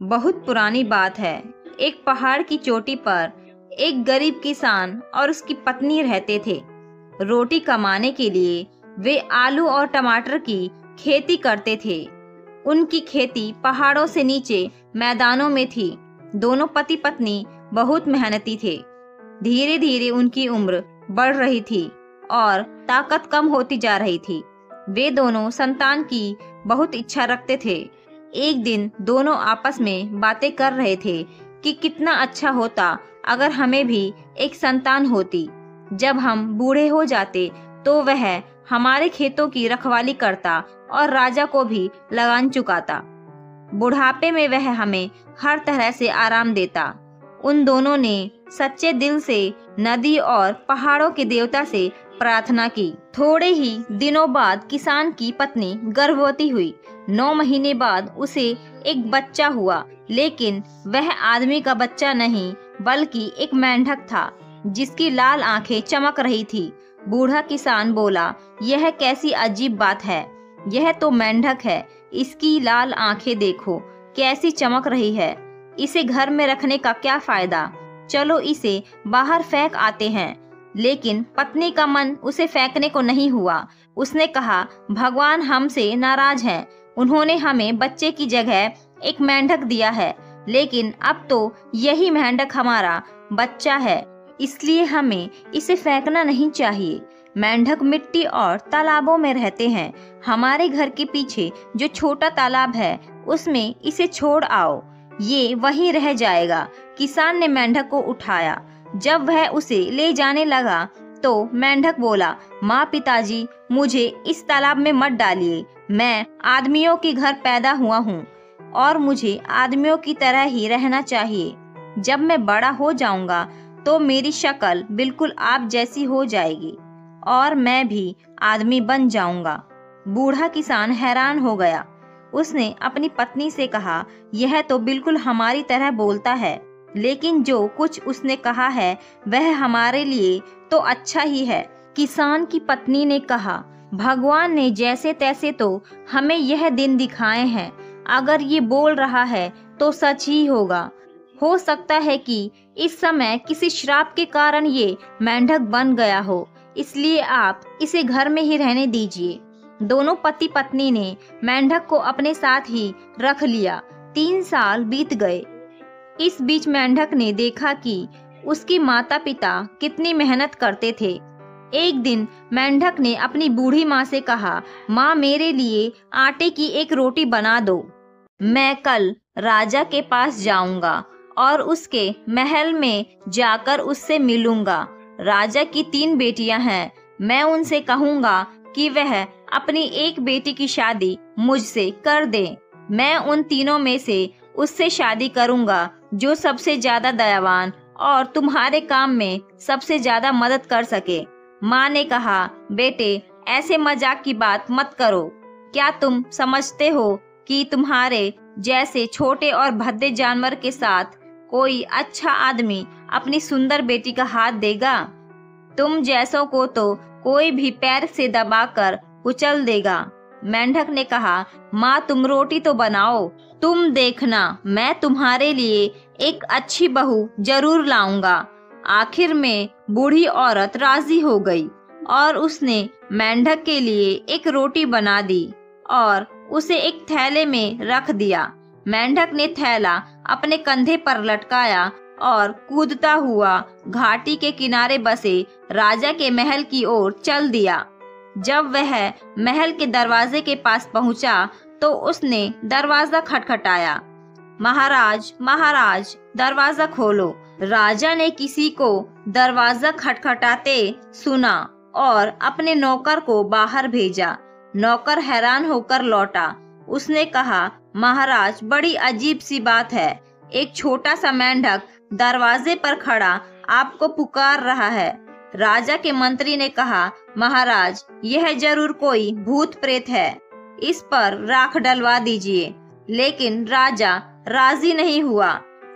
बहुत पुरानी बात है। एक पहाड़ की चोटी पर एक गरीब किसान और उसकी पत्नी रहते थे। रोटी कमाने के लिए वे आलू और टमाटर की खेती करते थे। उनकी खेती पहाड़ों से नीचे मैदानों में थी। दोनों पति पत्नी बहुत मेहनती थे। धीरे धीरे उनकी उम्र बढ़ रही थी और ताकत कम होती जा रही थी। वे दोनों संतान की बहुत इच्छा रखते थे। एक दिन दोनों आपस में बातें कर रहे थे कि कितना अच्छा होता अगर हमें भी एक संतान होती। जब हम बूढ़े हो जाते तो वह हमारे खेतों की रखवाली करता और राजा को भी लगान चुकाता। बुढ़ापे में वह हमें हर तरह से आराम देता। उन दोनों ने सच्चे दिल से नदी और पहाड़ों के देवता से प्रार्थना की। थोड़े ही दिनों बाद किसान की पत्नी गर्भवती हुई। 9 महीने बाद उसे एक बच्चा हुआ, लेकिन वह आदमी का बच्चा नहीं बल्कि एक मेंढक था जिसकी लाल आंखें चमक रही थी। बूढ़ा किसान बोला, यह कैसी अजीब बात है। यह तो मेंढक है, इसकी लाल आंखें देखो कैसी चमक रही है। इसे घर में रखने का क्या फायदा, चलो इसे बाहर फेंक आते हैं। लेकिन पत्नी का मन उसे फेंकने को नहीं हुआ। उसने कहा, भगवान हमसे नाराज हैं। उन्होंने हमें बच्चे की जगह एक मेंढक दिया है, लेकिन अब तो यही मेंढक हमारा बच्चा है, इसलिए हमें इसे फेंकना नहीं चाहिए। मेंढक मिट्टी और तालाबों में रहते हैं। हमारे घर के पीछे जो छोटा तालाब है उसमें इसे छोड़ आओ, ये वहीं रह जाएगा। किसान ने मेंढक को उठाया। जब वह उसे ले जाने लगा तो मेंढक बोला, माँ पिताजी, मुझे इस तालाब में मत डालिए। मैं आदमियों के घर पैदा हुआ हूँ और मुझे आदमियों की तरह ही रहना चाहिए। जब मैं बड़ा हो जाऊंगा तो मेरी शक्ल बिल्कुल आप जैसी हो जाएगी और मैं भी आदमी बन जाऊंगा। बूढ़ा किसान हैरान हो गया। उसने अपनी पत्नी से कहा, यह तो बिल्कुल हमारी तरह बोलता है, लेकिन जो कुछ उसने कहा है वह हमारे लिए तो अच्छा ही है। किसान की पत्नी ने कहा, भगवान ने जैसे तैसे तो हमें यह दिन दिखाए हैं। अगर ये बोल रहा है तो सच ही होगा। हो सकता है कि इस समय किसी श्राप के कारण ये मेंढक बन गया हो, इसलिए आप इसे घर में ही रहने दीजिए। दोनों पति पत्नी ने मेंढक को अपने साथ ही रख लिया। 3 साल बीत गए। इस बीच मेंढक ने देखा कि उसकी माता पिता कितनी मेहनत करते थे। एक दिन मेंढक ने अपनी बूढ़ी माँ से कहा, माँ, मेरे लिए आटे की एक रोटी बना दो। मैं कल राजा के पास जाऊंगा और उसके महल में जाकर उससे मिलूंगा। राजा की 3 बेटियां हैं। मैं उनसे कहूंगा कि वह अपनी एक बेटी की शादी मुझसे कर दें। मैं उन तीनों में से उससे शादी करूंगा जो सबसे ज्यादा दयावान और तुम्हारे काम में सबसे ज्यादा मदद कर सके। माँ ने कहा, बेटे, ऐसे मजाक की बात मत करो। क्या तुम समझते हो कि तुम्हारे जैसे छोटे और भद्दे जानवर के साथ कोई अच्छा आदमी अपनी सुंदर बेटी का हाथ देगा? तुम जैसों को तो कोई भी पैर से दबाकर कुचल देगा। मेंढक ने कहा, माँ, तुम रोटी तो बनाओ। तुम देखना, मैं तुम्हारे लिए एक अच्छी बहू जरूर लाऊंगा। आखिर में बूढ़ी औरत राजी हो गई और उसने मेंढक के लिए एक रोटी बना दी और उसे एक थैले में रख दिया। मेंढक ने थैला अपने कंधे पर लटकाया और कूदता हुआ घाटी के किनारे बसे राजा के महल की ओर चल दिया। जब वह महल के दरवाजे के पास पहुंचा तो उसने दरवाजा खटखटाया। महाराज, महाराज, दरवाजा खोलो। राजा ने किसी को दरवाजा खटखटाते सुना और अपने नौकर को बाहर भेजा। नौकर हैरान होकर लौटा। उसने कहा, महाराज, बड़ी अजीब सी बात है। एक छोटा सा मेंढक दरवाजे पर खड़ा आपको पुकार रहा है। राजा के मंत्री ने कहा, महाराज, यह जरूर कोई भूत प्रेत है। इस पर राख डलवा दीजिए। लेकिन राजा राजी नहीं हुआ।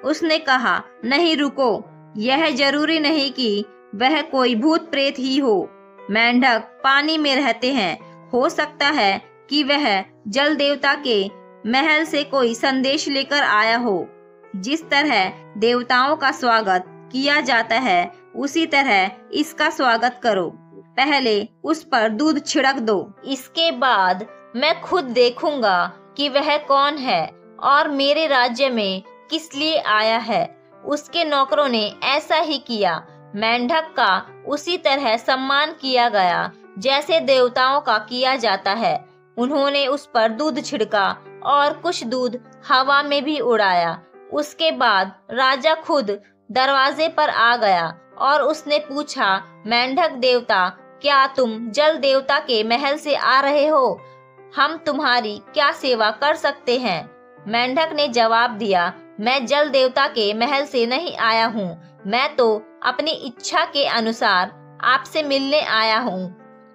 उसने कहा, नहीं, रुको, यह जरूरी नहीं कि वह कोई भूत प्रेत ही हो। मेंढक पानी में रहते हैं। हो सकता है कि वह जल देवता के महल से कोई संदेश लेकर आया हो। जिस तरह देवताओं का स्वागत किया जाता है उसी तरह इसका स्वागत करो। पहले उस पर दूध छिड़क दो, इसके बाद मैं खुद देखूंगा कि वह कौन है और मेरे राज्य में किस लिए आया है। उसके नौकरों ने ऐसा ही किया। मेंढक का उसी तरह सम्मान किया गया जैसे देवताओं का किया जाता है। उन्होंने उस पर दूध छिड़का और कुछ दूध हवा में भी उड़ाया। उसके बाद राजा खुद दरवाजे पर आ गया और उसने पूछा, मेंढक देवता, क्या तुम जल देवता के महल से आ रहे हो? हम तुम्हारी क्या सेवा कर सकते हैं? मेंढक ने जवाब दिया, मैं जल देवता के महल से नहीं आया हूँ। मैं तो अपनी इच्छा के अनुसार आपसे मिलने आया हूँ।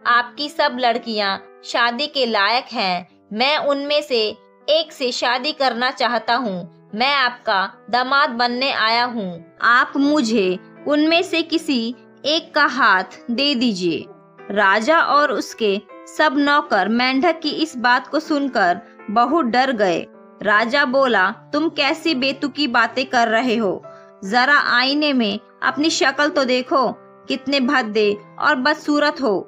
आपकी सब लड़कियाँ शादी के लायक हैं। मैं उनमें से एक से शादी करना चाहता हूँ। मैं आपका दामाद बनने आया हूँ। आप मुझे उनमें से किसी एक का हाथ दे दीजिए। राजा और उसके सब नौकर मेंढक की इस बात को सुनकर बहुत डर गए। राजा बोला, तुम कैसी बेतुकी बातें कर रहे हो? जरा आईने में अपनी शक्ल तो देखो, कितने भद्दे और बदसूरत हो।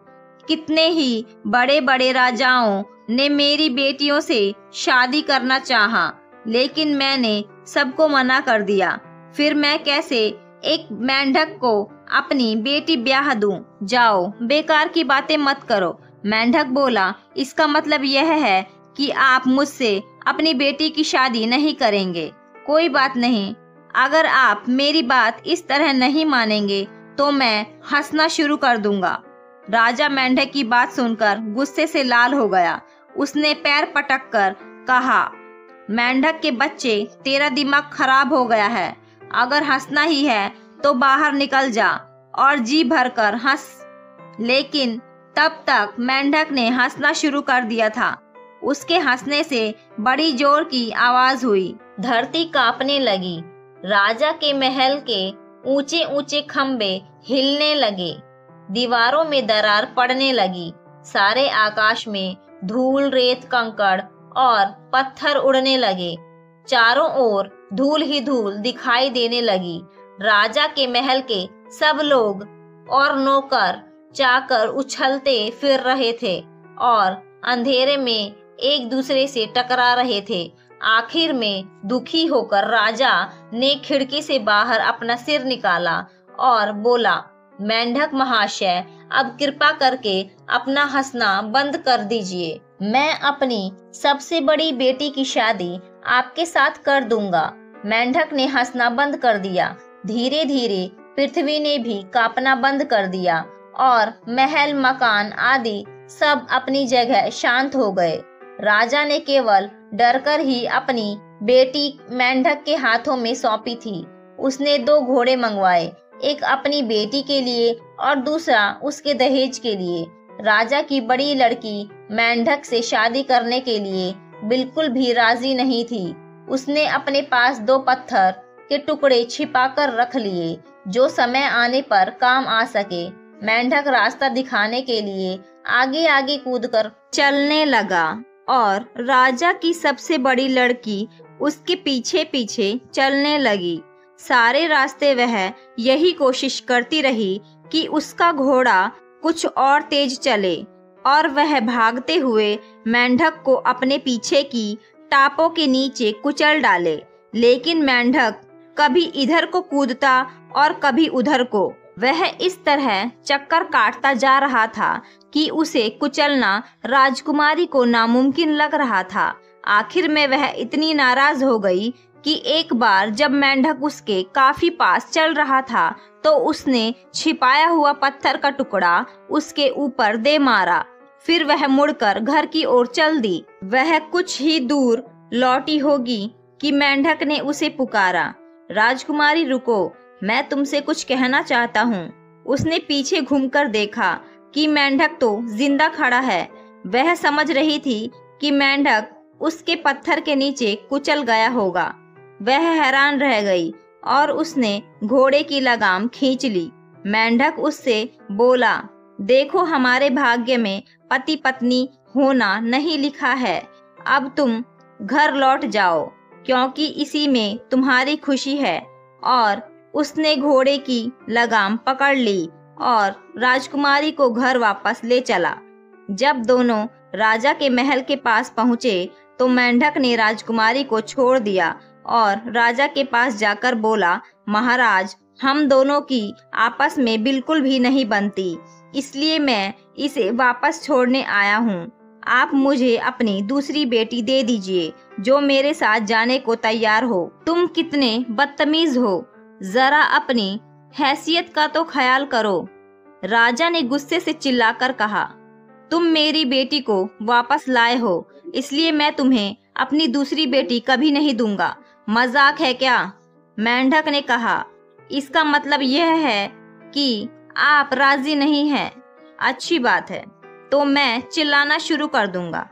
कितने ही बड़े बड़े राजाओं ने मेरी बेटियों से शादी करना चाहा, लेकिन मैंने सबको मना कर दिया। फिर मैं कैसे एक मेंढक को अपनी बेटी ब्याह दूं? जाओ, बेकार की बातें मत करो। मेंढक बोला, इसका मतलब यह है कि आप मुझसे अपनी बेटी की शादी नहीं करेंगे। कोई बात नहीं, अगर आप मेरी बात इस तरह नहीं मानेंगे तो मैं हंसना शुरू कर दूंगा। राजा मेंढक की बात सुनकर गुस्से से लाल हो गया। उसने पैर पटक कर कहा, मेंढक के बच्चे, तेरा दिमाग खराब हो गया है। अगर हंसना ही है तो बाहर निकल जा और जी भरकर हंस। लेकिन तब तक मेंढक ने हंसना शुरू कर दिया था। उसके हंसने से बड़ी जोर की आवाज हुई। धरती कांपने लगी। राजा के महल के ऊंचे ऊंचे खंबे हिलने लगे। दीवारों में दरार पड़ने लगी। सारे आकाश में धूल, रेत, कंकड़ और पत्थर उड़ने लगे। चारों ओर धूल ही धूल दिखाई देने लगी। राजा के महल के सब लोग और नौकर चाकर उछलते फिर रहे थे और अंधेरे में एक दूसरे से टकरा रहे थे। आखिर में दुखी होकर राजा ने खिड़की से बाहर अपना सिर निकाला और बोला, मेंढक महाशय, अब कृपा करके अपना हंसना बंद कर दीजिए। मैं अपनी सबसे बड़ी बेटी की शादी आपके साथ कर दूंगा। मेंढक ने हंसना बंद कर दिया। धीरे धीरे पृथ्वी ने भी कांपना बंद कर दिया और महल, मकान आदि सब अपनी जगह शांत हो गए। राजा ने केवल डरकर ही अपनी बेटी मेंढक के हाथों में सौंपी थी। उसने 2 घोड़े मंगवाए, एक अपनी बेटी के लिए और दूसरा उसके दहेज के लिए। राजा की बड़ी लड़की मेंढक से शादी करने के लिए बिल्कुल भी राजी नहीं थी। उसने अपने पास 2 पत्थर के टुकड़े छिपाकर रख लिए जो समय आने पर काम आ सके। मेंढक रास्ता दिखाने के लिए आगे आगे कूदकर चलने लगा और राजा की सबसे बड़ी लड़की उसके पीछे पीछे चलने लगी। सारे रास्ते वह यही कोशिश करती रही कि उसका घोड़ा कुछ और तेज चले और वह भागते हुए मेंढक को अपने पीछे की टापों के नीचे कुचल डाले। लेकिन मेंढक कभी इधर को कूदता और कभी उधर को। वह इस तरह चक्कर काटता जा रहा था कि उसे कुचलना राजकुमारी को नामुमकिन लग रहा था। आखिर में वह इतनी नाराज हो गई कि एक बार जब मेंढक उसके काफी पास चल रहा था तो उसने छिपाया हुआ पत्थर का टुकड़ा उसके ऊपर दे मारा। फिर वह मुड़कर घर की ओर चल दी। वह कुछ ही दूर लौटी होगी कि मेंढक ने उसे पुकारा, राजकुमारी रुको, मैं तुमसे कुछ कहना चाहता हूँ। उसने पीछे घूमकर देखा कि मेंढक तो जिंदा खड़ा है। वह समझ रही थी कि मेंढक उसके पत्थर के नीचे कुचल गया होगा। वह हैरान रह गई और उसने घोड़े की लगाम खींच ली। मेंढक उससे बोला, देखो, हमारे भाग्य में पति पत्नी होना नहीं लिखा है। अब तुम घर लौट जाओ, क्योंकि इसी में तुम्हारी खुशी है। और उसने घोड़े की लगाम पकड़ ली और राजकुमारी को घर वापस ले चला। जब दोनों राजा के महल के पास पहुंचे तो मेंढक ने राजकुमारी को छोड़ दिया और राजा के पास जाकर बोला, महाराज, हम दोनों की आपस में बिल्कुल भी नहीं बनती, इसलिए मैं इसे वापस छोड़ने आया हूँ। आप मुझे अपनी दूसरी बेटी दे दीजिए जो मेरे साथ जाने को तैयार हो। तुम कितने बदतमीज हो, जरा अपनी हैसियत का तो ख्याल करो। राजा ने गुस्से से चिल्लाकर कहा, तुम मेरी बेटी को वापस लाए हो, इसलिए मैं तुम्हें अपनी दूसरी बेटी कभी नहीं दूंगा। मजाक है क्या? मेंढक ने कहा, इसका मतलब यह है कि आप राजी नहीं हैं। अच्छी बात है, तो मैं चिल्लाना शुरू कर दूंगा।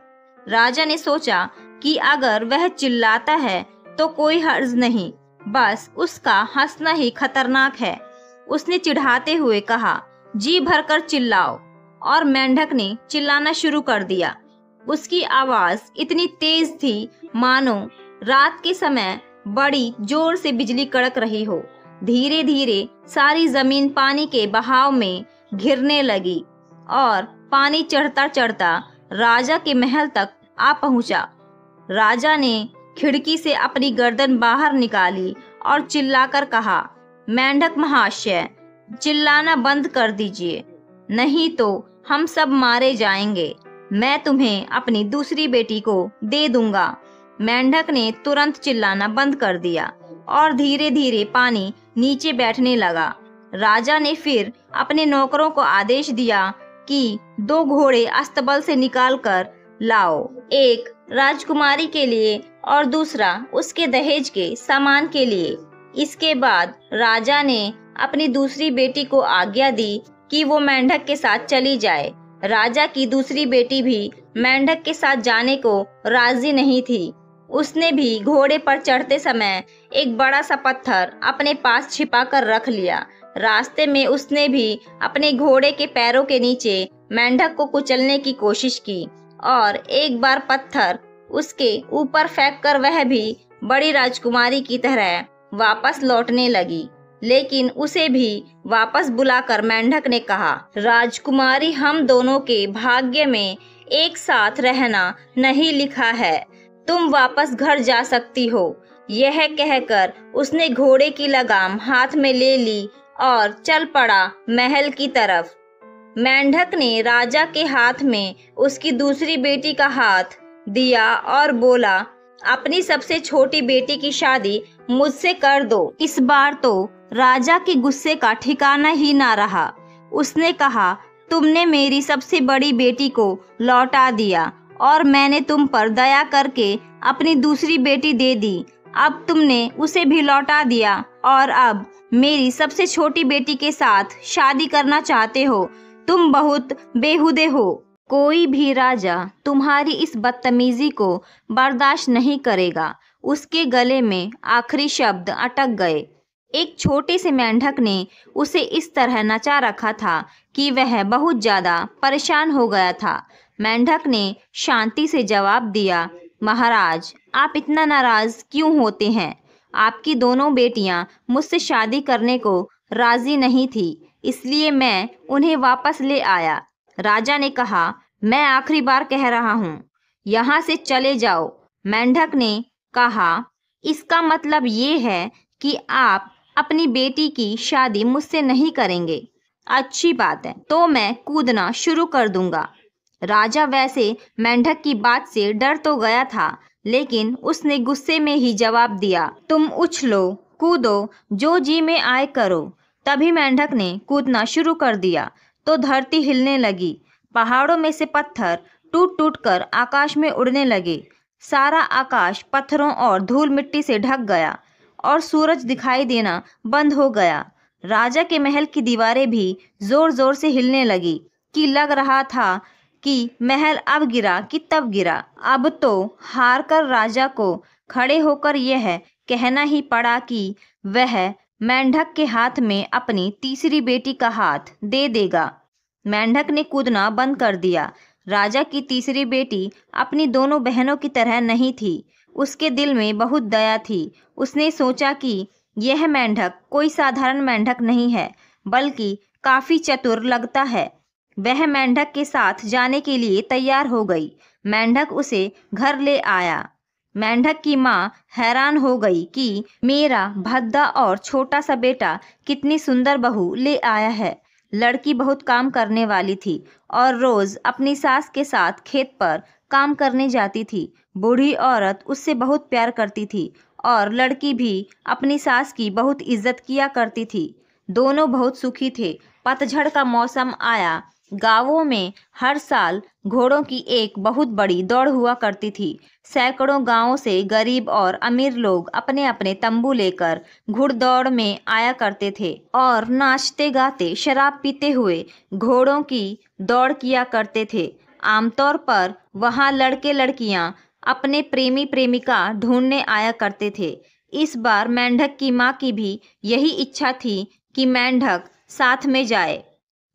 राजा ने सोचा कि अगर वह चिल्लाता है तो कोई हर्ज नहीं, बस उसका हंसना ही खतरनाक है। उसने चिढ़ाते हुए कहा, जी भरकर चिल्लाओ। और मेंढक ने चिल्लाना शुरू कर दिया। उसकी आवाज इतनी तेज थी मानो रात के समय बड़ी जोर से बिजली कड़क रही हो। धीरे धीरे सारी जमीन पानी के बहाव में घिरने लगी और पानी चढ़ता चढ़ता राजा के महल तक आ पहुंचा। राजा ने खिड़की से अपनी गर्दन बाहर निकाली और चिल्लाकर कहा, मेंढक महाशय, चिल्लाना बंद कर दीजिए, नहीं तो हम सब मारे जाएंगे। मैं तुम्हें अपनी दूसरी बेटी को दे दूंगा। मेंढक ने तुरंत चिल्लाना बंद कर दिया और धीरे धीरे पानी नीचे बैठने लगा। राजा ने फिर अपने नौकरों को आदेश दिया कि 2 घोड़े अस्तबल से निकाल कर लाओ, एक राजकुमारी के लिए और दूसरा उसके दहेज के सामान के लिए। इसके बाद राजा ने अपनी दूसरी बेटी को आज्ञा दी कि वो मेंढक के साथ चली जाए। राजा की दूसरी बेटी भी मेंढक के साथ जाने को राजी नहीं थी। उसने भी घोड़े पर चढ़ते समय एक बड़ा सा पत्थर अपने पास छिपा कर रख लिया। रास्ते में उसने भी अपने घोड़े के पैरों के नीचे मेंढक को कुचलने की कोशिश की और एक बार पत्थर उसके ऊपर फेंक कर वह भी बड़ी राजकुमारी की तरह वापस लौटने लगी। लेकिन उसे भी वापस बुलाकर मेंढक ने कहा, राजकुमारी, हम दोनों के भाग्य में एक साथ रहना नहीं लिखा है, तुम वापस घर जा सकती हो। यह कहकर उसने घोड़े की लगाम हाथ में ले ली और चल पड़ा महल की तरफ। मेंढक ने राजा के हाथ में उसकी दूसरी बेटी का हाथ दिया और बोला, अपनी सबसे छोटी बेटी की शादी मुझसे कर दो। इस बार तो राजा के गुस्से का ठिकाना ही ना रहा। उसने कहा, तुमने मेरी सबसे बड़ी बेटी को लौटा दिया और मैंने तुम पर दया करके अपनी दूसरी बेटी दे दी। अब तुमने उसे भी लौटा दिया और अब मेरी सबसे छोटी बेटी के साथ शादी करना चाहते हो। तुम बहुत बेहुदे हो। कोई भी राजा तुम्हारी इस बदतमीजी को बर्दाश्त नहीं करेगा। उसके गले में आखिरी शब्द अटक गए। एक छोटे से मेंढक ने उसे इस तरह नचा रखा था कि वह बहुत ज्यादा परेशान हो गया था। मेंढक ने शांति से जवाब दिया, महाराज, आप इतना नाराज क्यों होते हैं? आपकी दोनों बेटियां मुझसे शादी करने को राजी नहीं थी, इसलिए मैं उन्हें वापस ले आया। राजा ने कहा, मैं आखिरी बार कह रहा हूँ, यहाँ से चले जाओ। मेंढक ने कहा, इसका मतलब ये है कि आप अपनी बेटी की शादी मुझसे नहीं करेंगे। अच्छी बात है, तो मैं कूदना शुरू कर दूंगा। राजा वैसे मेंढक की बात से डर तो गया था, लेकिन उसने गुस्से में ही जवाब दिया, तुम उछलो, कूदो, जो जी में आए करो। तभी मेंढक ने कूदना शुरू कर दिया तो धरती हिलने लगी। पहाड़ों में से पत्थर टूट टूट कर आकाश में उड़ने लगे। सारा आकाश पत्थरों और धूल मिट्टी से ढक गया और सूरज दिखाई देना बंद हो गया। राजा के महल की दीवारें भी जोर जोर से हिलने लगी कि लग रहा था कि महल अब गिरा कि तब गिरा। अब तो हार कर राजा को खड़े होकर यह कहना ही पड़ा कि वह मेंढक के हाथ में अपनी तीसरी बेटी का हाथ दे देगा। मेंढक ने कूदना बंद कर दिया। राजा की तीसरी बेटी अपनी दोनों बहनों की तरह नहीं थी। उसके दिल में बहुत दया थी। उसने सोचा कि यह मेंढक कोई साधारण मेंढक नहीं है, बल्कि काफी चतुर लगता है। वह मेंढक के साथ जाने के लिए तैयार हो गई। मेंढक उसे घर ले आया। मेंढक की माँ हैरान हो गई कि मेरा भद्दा और छोटा सा बेटा कितनी सुंदर बहू ले आया है। लड़की बहुत काम करने वाली थी और रोज अपनी सास के साथ खेत पर काम करने जाती थी। बूढ़ी औरत उससे बहुत प्यार करती थी और लड़की भी अपनी सास की बहुत इज्जत किया करती थी। दोनों बहुत सुखी थे। पतझड़ का मौसम आया। गांवों में हर साल घोड़ों की एक बहुत बड़ी दौड़ हुआ करती थी। सैकड़ों गांवों से गरीब और अमीर लोग अपने अपने तंबू लेकर घुड़दौड़ में आया करते थे और नाचते गाते शराब पीते हुए घोड़ों की दौड़ किया करते थे। आमतौर पर वहां लड़के लड़कियां अपने प्रेमी प्रेमिका ढूंढने आया करते थे। इस बार मेंढक की माँ की भी यही इच्छा थी कि मेंढक साथ में जाए,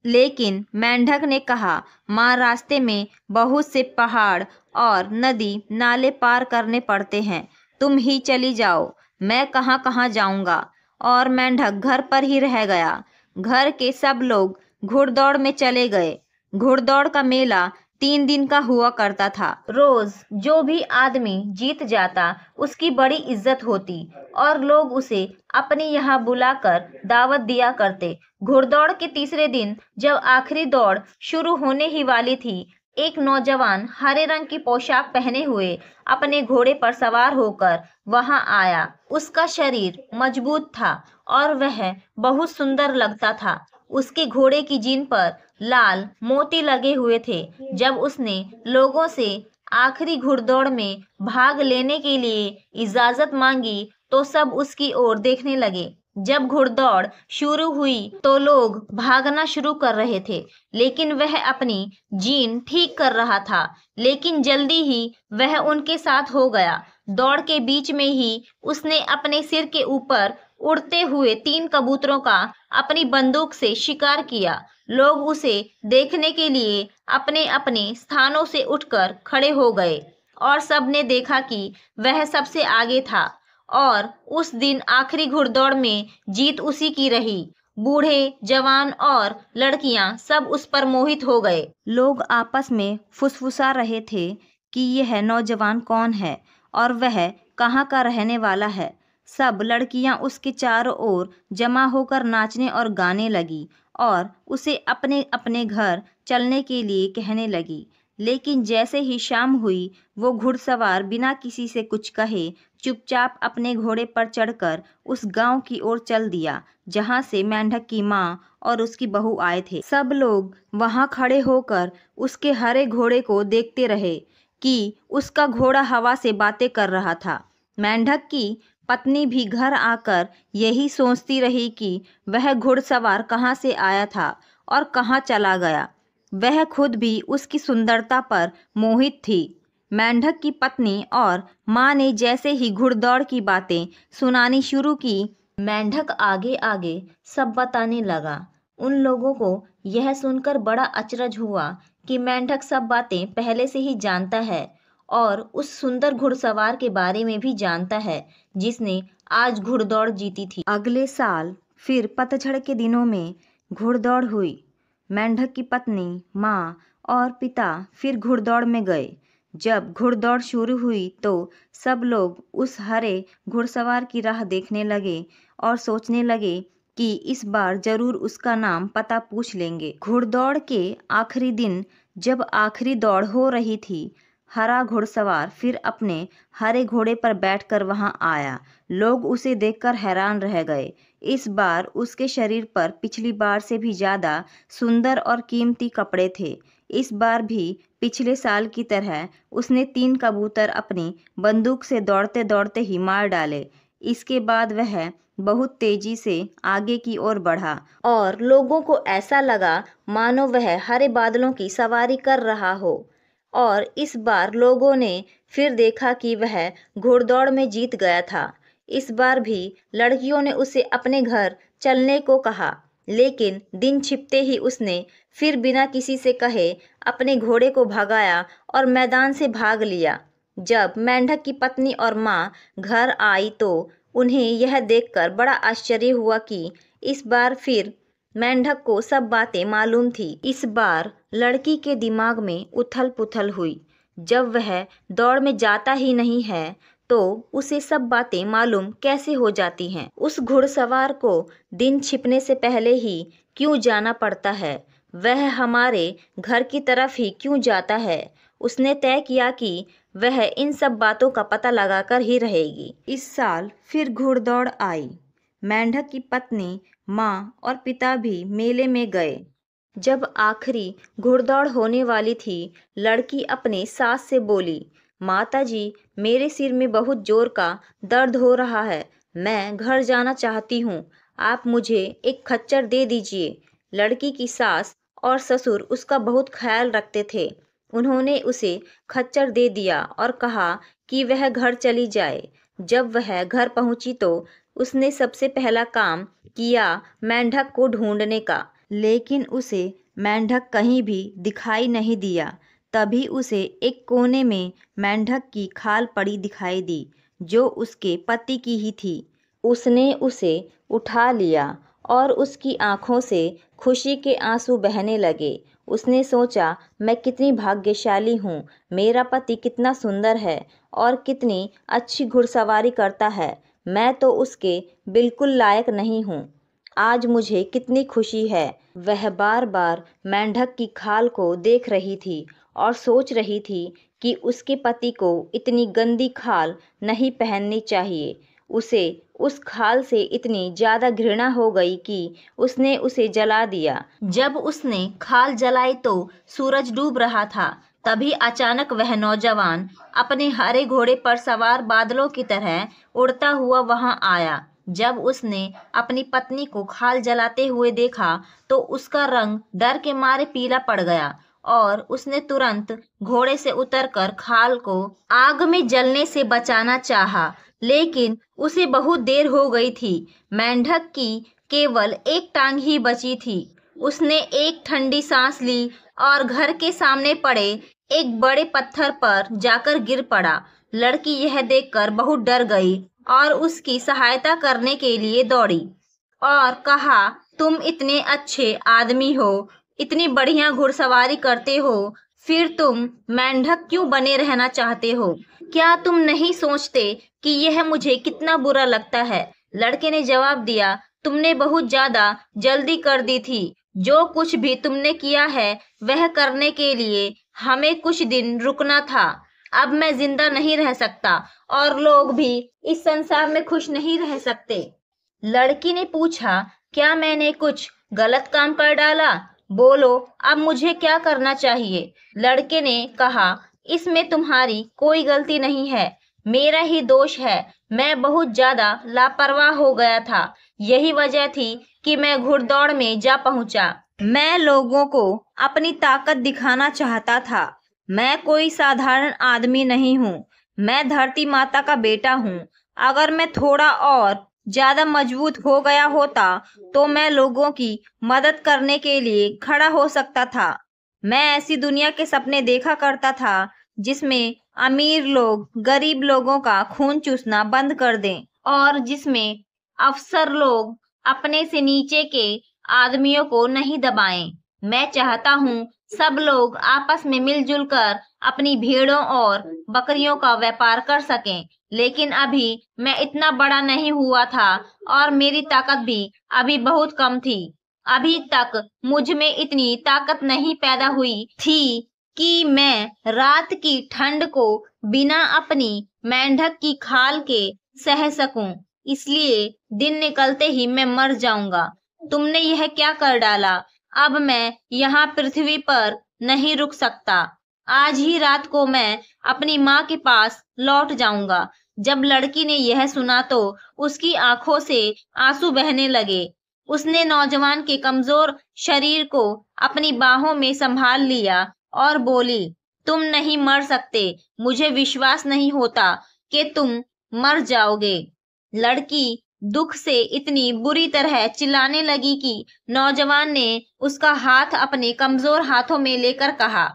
लेकिन मेंढक ने कहा, माँ, रास्ते में बहुत से पहाड़ और नदी नाले पार करने पड़ते हैं, तुम ही चली जाओ, मैं कहाँ कहाँ जाऊंगा। और मेंढक घर पर ही रह गया। घर के सब लोग घुड़दौड़ में चले गए। घुड़दौड़ का मेला 3 दिन का हुआ करता था। रोज जो भी आदमी जीत जाता उसकी बड़ी इज्जत होती और लोग उसे अपने यहाँ बुलाकर दावत दिया करते। घुड़दौड़ के तीसरे दिन जब आखिरी दौड़ शुरू होने ही वाली थी, एक नौजवान हरे रंग की पोशाक पहने हुए अपने घोड़े पर सवार होकर वहां आया। उसका शरीर मजबूत था और वह बहुत सुंदर लगता था। उसके घोड़े की जीन पर लाल मोती लगे हुए थे। जब उसने लोगों से आखिरी घुड़दौड़ में भाग लेने के लिए इजाजत मांगी तो सब उसकी ओर देखने लगे। जब घुड़दौड़ शुरू हुई तो लोग भागना शुरू कर रहे थे, लेकिन वह अपनी जीन ठीक कर रहा था। लेकिन जल्दी ही वह उनके साथ हो गया। दौड़ के बीच में ही उसने अपने सिर के ऊपर उड़ते हुए 3 कबूतरों का अपनी बंदूक से शिकार किया। लोग उसे देखने के लिए अपने अपने स्थानों से उठकर खड़े हो गए और सबने देखा कि वह सबसे आगे था और उस दिन आखिरी घुड़दौड़ में जीत उसी की रही। बूढ़े, जवान और लड़कियां सब उस पर मोहित हो गए। लोग आपस में फुसफुसा रहे थे कि यह नौजवान कौन है और वह कहाँ का रहने वाला है। सब लड़कियां उसके चारों ओर जमा होकर नाचने और गाने लगी और उसे अपने अपने घर चलने के लिए कहने लगी। लेकिन जैसे ही शाम हुई, वो घुड़सवार बिना किसी से कुछ कहे चुपचाप अपने घोड़े पर चढ़कर उस गांव की ओर चल दिया जहां से मेंढक की माँ और उसकी बहू आए थे। सब लोग वहां खड़े होकर उसके हरे घोड़े को देखते रहे कि उसका घोड़ा हवा से बातें कर रहा था। मेंढक की पत्नी भी घर आकर यही सोचती रही कि वह घुड़सवार कहाँ से आया था और कहाँ चला गया। वह खुद भी उसकी सुंदरता पर मोहित थी। मेंढक की पत्नी और माँ ने जैसे ही घुड़दौड़ की बातें सुनानी शुरू की, मेंढक आगे आगे सब बताने लगा। उन लोगों को यह सुनकर बड़ा अचरज हुआ कि मेंढक सब बातें पहले से ही जानता है और उस सुंदर घुड़सवार के बारे में भी जानता है जिसने आज घुड़दौड़ जीती थी। अगले साल फिर पतझड़ के दिनों में घुड़दौड़ हुई। मेंढक की पत्नी, माँ और पिता फिर घुड़दौड़ में गए। जब घुड़दौड़ शुरू हुई तो सब लोग उस हरे घुड़सवार की राह देखने लगे और सोचने लगे कि इस बार जरूर उसका नाम पता पूछ लेंगे। घुड़दौड़ के आखिरी दिन जब आखिरी दौड़ हो रही थी, हरा घुड़सवार फिर अपने हरे घोड़े पर बैठकर वहां आया। लोग उसे देखकर हैरान रह गए। इस बार उसके शरीर पर पिछली बार से भी ज्यादा सुंदर और कीमती कपड़े थे। इस बार भी पिछले साल की तरह उसने 3 कबूतर अपनी बंदूक से दौड़ते दौड़ते ही मार डाले। इसके बाद वह बहुत तेजी से आगे की ओर बढ़ा और लोगों को ऐसा लगा मानो वह हरे बादलों की सवारी कर रहा हो। और इस बार लोगों ने फिर देखा कि वह घुड़दौड़ में जीत गया था। इस बार भी लड़कियों ने उसे अपने घर चलने को कहा, लेकिन दिन छिपते ही उसने फिर बिना किसी से कहे अपने घोड़े को भगाया और मैदान से भाग लिया। जब मेंढक की पत्नी और माँ घर आई तो उन्हें यह देखकर बड़ा आश्चर्य हुआ कि इस बार फिर मेंढक को सब बातें मालूम थी। इस बार लड़की के दिमाग में उथल पुथल हुई। जब वह दौड़ में जाता ही नहीं है तो उसे सब बातें मालूम कैसे हो जाती हैं? उस घुड़सवार को दिन छिपने से पहले ही क्यों जाना पड़ता है? वह हमारे घर की तरफ ही क्यों जाता है? उसने तय किया कि वह इन सब बातों का पता लगाकर ही रहेगी। इस साल फिर घुड़दौड़ आई। मेंढक की पत्नी, माँ और पिता भी मेले में गए। जब आखिरी घुड़दौड़ होने वाली थी, लड़की अपने सास से बोली, माताजी, मेरे सिर में बहुत जोर का दर्द हो रहा है। मैं घर जाना चाहती हूँ। आप मुझे एक खच्चर दे दीजिए। लड़की की सास और ससुर उसका बहुत ख्याल रखते थे। उन्होंने उसे खच्चर दे दिया और कहा कि वह घर चली जाए। जब वह घर पहुंची तो उसने सबसे पहला काम किया मेंढक को ढूंढने का, लेकिन उसे मेंढक कहीं भी दिखाई नहीं दिया। तभी उसे एक कोने में मेंढक की खाल पड़ी दिखाई दी, जो उसके पति की ही थी। उसने उसे उठा लिया और उसकी आंखों से खुशी के आंसू बहने लगे। उसने सोचा, मैं कितनी भाग्यशाली हूँ, मेरा पति कितना सुंदर है और कितनी अच्छी घुड़सवारी करता है। मैं तो उसके बिल्कुल लायक नहीं हूँ। आज मुझे कितनी खुशी है। वह बार बार मेंढक की खाल को देख रही थी और सोच रही थी कि उसके पति को इतनी गंदी खाल नहीं पहननी चाहिए। उसे उस खाल से इतनी ज्यादा घृणा हो गई कि उसने उसे जला दिया। जब उसने खाल जलाई तो सूरज डूब रहा था। तभी अचानक वह नौजवान अपने हरे घोड़े पर सवार बादलों की तरह उड़ता हुआ वहां आया। जब उसने अपनी पत्नी को खाल जलाते हुए देखा तो उसका रंग डर के मारे पीला पड़ गया और उसने तुरंत घोड़े से उतरकर खाल को आग में जलने से बचाना चाहा, लेकिन उसे बहुत देर हो गई थी। मेंढक की केवल एक टांग ही बची थी। उसने एक ठंडी सांस ली और घर के सामने पड़े एक बड़े पत्थर पर जाकर गिर पड़ा। लड़की यह देखकर बहुत डर गई और उसकी सहायता करने के लिए दौड़ी और कहा, तुम इतने अच्छे आदमी हो, इतनी बढ़िया घुड़सवारी करते हो, फिर तुम मेंढक क्यों बने रहना चाहते हो? क्या तुम नहीं सोचते कि यह मुझे कितना बुरा लगता है? लड़के ने जवाब दिया, तुमने बहुत ज्यादा जल्दी कर दी थी। जो कुछ भी तुमने किया है वह करने के लिए हमें कुछ दिन रुकना था। अब मैं जिंदा नहीं रह सकता और लोग भी इस संसार में खुश नहीं रह सकते। लड़की ने पूछा, क्या मैंने कुछ गलत काम कर डाला? बोलो, अब मुझे क्या करना चाहिए? लड़के ने कहा, इसमें तुम्हारी कोई गलती नहीं है, मेरा ही दोष है। मैं बहुत ज्यादा लापरवाह हो गया था। यही वजह थी कि मैं घुड़दौड़ में जा पहुंचा। मैं लोगों को अपनी ताकत दिखाना चाहता था। मैं कोई साधारण आदमी नहीं हूँ। मैं धरती माता का बेटा हूँ। अगर मैं थोड़ा और ज्यादा मजबूत हो गया होता तो मैं लोगों की मदद करने के लिए खड़ा हो सकता था। मैं ऐसी दुनिया के सपने देखा करता था जिसमें अमीर लोग गरीब लोगों का खून चूसना बंद कर दें और जिसमें अफसर लोग अपने से नीचे के आदमियों को नहीं दबाएं। मैं चाहता हूँ सब लोग आपस में मिलजुल कर अपनी भेड़ों और बकरियों का व्यापार कर सकें, लेकिन अभी मैं इतना बड़ा नहीं हुआ था और मेरी ताकत भी अभी बहुत कम थी। अभी तक मुझ में इतनी ताकत नहीं पैदा हुई थी कि मैं रात की ठंड को बिना अपनी मेंढक की खाल के सह सकूं। इसलिए दिन निकलते ही मैं मर जाऊंगा। तुमने यह क्या कर डाला? अब मैं यहाँ पृथ्वी पर नहीं रुक सकता। आज ही रात को मैं अपनी माँ के पास लौट जाऊंगा। जब लड़की ने यह सुना तो उसकी आंखों से आंसू बहने लगे। उसने नौजवान के कमजोर शरीर को अपनी बाहों में संभाल लिया और बोली, तुम नहीं मर सकते। मुझे विश्वास नहीं होता कि तुम मर जाओगे। लड़की दुख से इतनी बुरी तरह चिल्लाने लगी कि नौजवान ने उसका हाथ अपने कमजोर हाथों में लेकर कहा,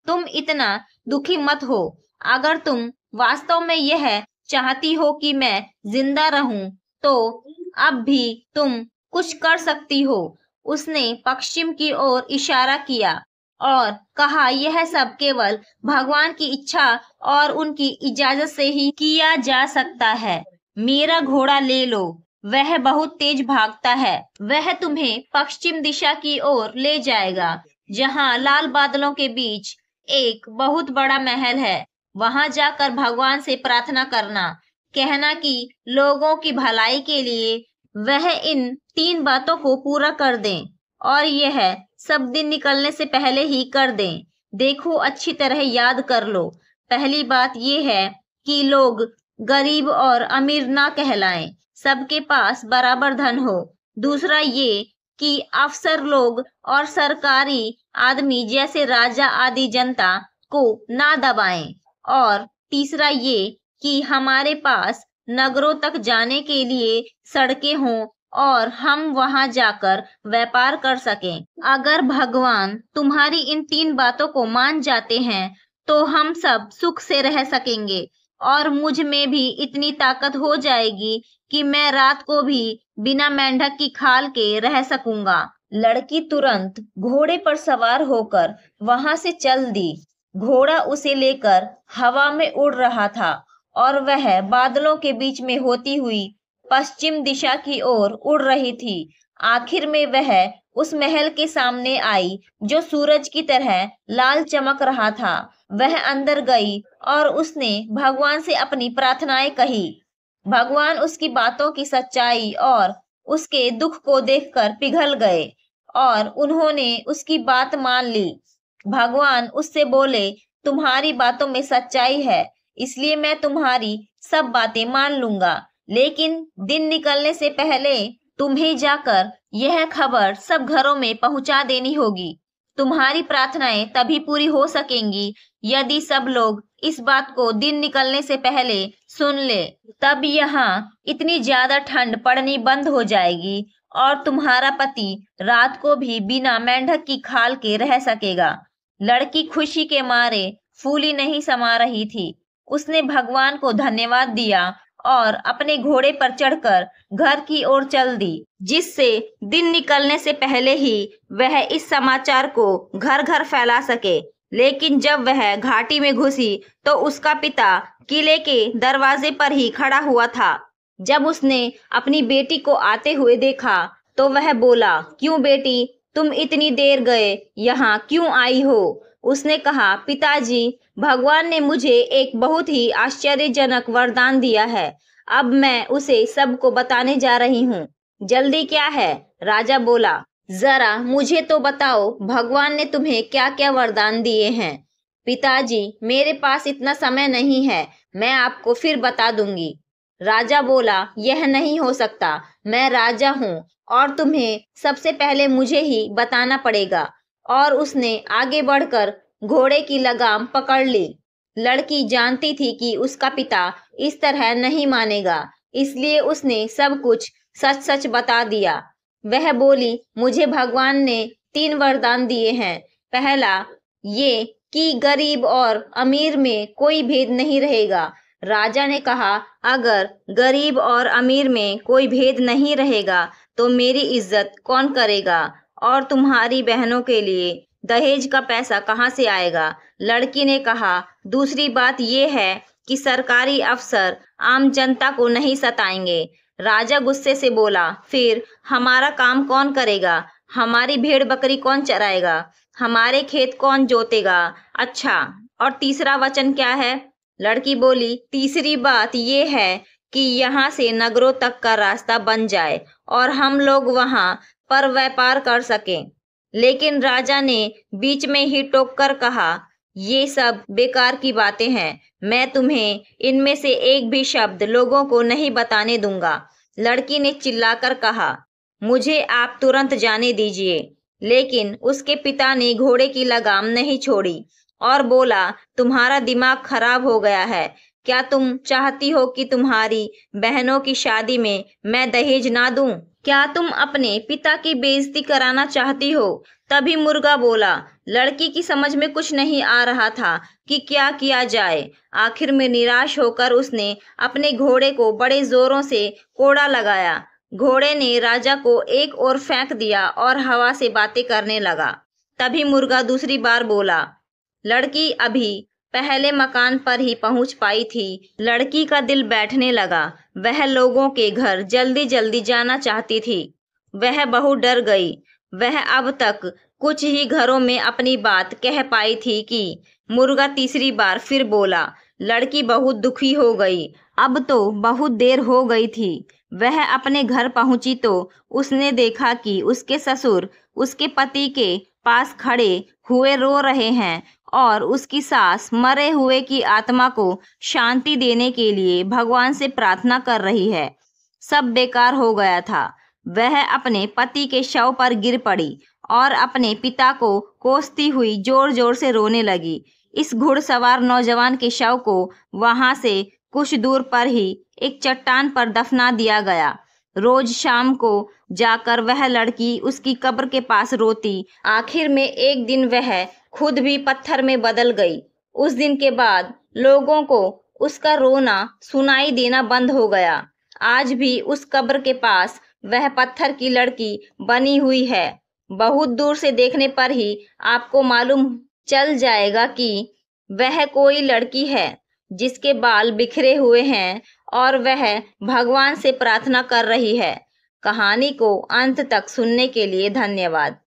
तुम इतना दुखी मत हो। अगर तुम वास्तव में यह चाहती हो कि मैं जिंदा रहूं, तो अब भी तुम कुछ कर सकती हो। उसने पश्चिम की ओर इशारा किया और कहा, यह सब केवल भगवान की इच्छा और उनकी इजाजत से ही किया जा सकता है। मेरा घोड़ा ले लो, वह बहुत तेज भागता है। वह तुम्हें पश्चिम दिशा की ओर ले जाएगा, जहां लाल बादलों के बीच एक बहुत बड़ा महल है। वहां जाकर भगवान से प्रार्थना करना, कहना कि लोगों की भलाई के लिए वह इन 3 बातों को पूरा कर दें, और यह सब दिन निकलने से पहले ही कर दें। देखो, अच्छी तरह याद कर लो। पहली बात यह है कि लोग गरीब और अमीर ना कहलाएं, सबके पास बराबर धन हो। दूसरा ये कि अफसर लोग और सरकारी आदमी जैसे राजा आदि जनता को ना दबाएं। और तीसरा ये कि हमारे पास नगरों तक जाने के लिए सड़कें हों और हम वहां जाकर व्यापार कर सकें। अगर भगवान तुम्हारी इन 3 बातों को मान जाते हैं तो हम सब सुख से रह सकेंगे, और मुझ में भी इतनी ताकत हो जाएगी कि मैं रात को भी बिना मेंढक की खाल के रह सकूंगा। लड़की तुरंत घोड़े पर सवार होकर वहां से चल दी। घोड़ा उसे लेकर हवा में उड़ रहा था और वह बादलों के बीच में होती हुई पश्चिम दिशा की ओर उड़ रही थी। आखिर में वह उस महल के सामने आई जो सूरज की तरह लाल चमक रहा था। वह अंदर गई और उसने भगवान से अपनी प्रार्थनाएं कही। भगवान उसकी बातों की सच्चाई और उसके दुख को देखकर पिघल गए और उन्होंने उसकी बात मान ली। भगवान उससे बोले, तुम्हारी बातों में सच्चाई है, इसलिए मैं तुम्हारी सब बातें मान लूंगा, लेकिन दिन निकलने से पहले तुम्हें जाकर यह खबर सब घरों में पहुंचा देनी होगी। तुम्हारी प्रार्थनाएं तभी पूरी हो सकेंगी यदि सब लोग इस बात को दिन निकलने से पहले सुन ले। तब यहाँ इतनी ज्यादा ठंड पड़नी बंद हो जाएगी और तुम्हारा पति रात को भी बिना मेंढक की खाल के रह सकेगा। लड़की खुशी के मारे फूली नहीं समा रही थी। उसने भगवान को धन्यवाद दिया और अपने घोड़े पर चढ़कर घर की ओर चल दी, जिससे दिन निकलने से पहले ही वह इस समाचार को घर घर फैला सके। लेकिन जब वह घाटी में घुसी तो उसका पिता किले के दरवाजे पर ही खड़ा हुआ था। जब उसने अपनी बेटी को आते हुए देखा तो वह बोला, क्यों बेटी, तुम इतनी देर गए यहाँ क्यों आई हो? उसने कहा, पिताजी, भगवान ने मुझे एक बहुत ही आश्चर्यजनक वरदान दिया है। अब मैं उसे सबको बताने जा रही हूँ। जल्दी क्या है? राजा बोला, जरा मुझे तो बताओ, भगवान ने तुम्हें क्या क्या वरदान दिए हैं? पिताजी, मेरे पास इतना समय नहीं है, मैं आपको फिर बता दूंगी। राजा बोला, यह नहीं हो सकता, मैं राजा हूँ और तुम्हें सबसे पहले मुझे ही बताना पड़ेगा। और उसने आगे बढ़कर घोड़े की लगाम पकड़ ली। लड़की जानती थी कि उसका पिता इस तरह नहीं मानेगा, इसलिए उसने सब कुछ सच सच बता दिया। वह बोली, मुझे भगवान ने 3 वरदान दिए हैं। पहला ये कि गरीब और अमीर में कोई भेद नहीं रहेगा। राजा ने कहा, अगर गरीब और अमीर में कोई भेद नहीं रहेगा तो मेरी इज्जत कौन करेगा, और तुम्हारी बहनों के लिए दहेज का पैसा कहाँ से आएगा? लड़की ने कहा, दूसरी बात यह है कि सरकारी अफसर आम जनता को नहीं सताएंगे। राजा गुस्से से बोला, फिर हमारा काम कौन करेगा? हमारी भेड़ बकरी कौन चराएगा? हमारे खेत कौन जोतेगा? अच्छा, और तीसरा वचन क्या है? लड़की बोली, तीसरी बात यह है कि यहाँ से नगरों तक का रास्ता बन जाए और हम लोग वहां पर व्यापार कर सकें। लेकिन राजा ने बीच में ही टोक कर कहा, ये सब बेकार की बातें हैं, मैं तुम्हें इनमें से एक भी शब्द लोगों को नहीं बताने दूंगा। लड़की ने चिल्लाकर कहा, मुझे आप तुरंत जाने दीजिए। लेकिन उसके पिता ने घोड़े की लगाम नहीं छोड़ी और बोला, तुम्हारा दिमाग खराब हो गया है। क्या तुम चाहती हो कि तुम्हारी बहनों की शादी में मैं दहेज ना दूं? क्या तुम अपने पिता की बेइज्जती कराना चाहती हो? तभी मुर्गा बोला, लड़की की समझ में कुछ नहीं आ रहा था कि क्या किया जाए। आखिर में निराश होकर उसने अपने घोड़े को बड़े जोरों से कोड़ा लगाया। घोड़े ने राजा को एक ओर फेंक दिया और हवा से बातें करने लगा। तभी मुर्गा दूसरी बार बोला। लड़की अभी पहले मकान पर ही पहुंच पाई थी। लड़की का दिल बैठने लगा। वह लोगों के घर जल्दी जल्दी जाना चाहती थी। वह बहुत डर गई। वह अब तक कुछ ही घरों में अपनी बात कह पाई थी कि मुर्गा तीसरी बार फिर बोला। लड़की बहुत दुखी हो गई। अब तो बहुत देर हो गई थी। वह अपने घर पहुंची तो उसने देखा कि उसके ससुर उसके पति के पास खड़े हुए रो रहे हैं और उसकी सास मरे हुए की आत्मा को शांति देने के लिए भगवान से प्रार्थना कर रही है। सब बेकार हो गया था। वह अपने पति के शव पर गिर पड़ी और अपने पिता को कोसती हुई जोर जोर से रोने लगी। इस घुड़सवार नौजवान के शव को वहां से कुछ दूर पर ही एक चट्टान पर दफना दिया गया। रोज शाम को जाकर वह लड़की उसकी कब्र के पास रोती। आखिर में एक दिन वह खुद भी पत्थर में बदल गई। उस दिन के बाद लोगों को उसका रोना सुनाई देना बंद हो गया। आज भी उस कब्र के पास वह पत्थर की लड़की बनी हुई है। बहुत दूर से देखने पर ही आपको मालूम चल जाएगा कि वह कोई लड़की है जिसके बाल बिखरे हुए हैं और वह भगवान से प्रार्थना कर रही है। कहानी को अंत तक सुनने के लिए धन्यवाद।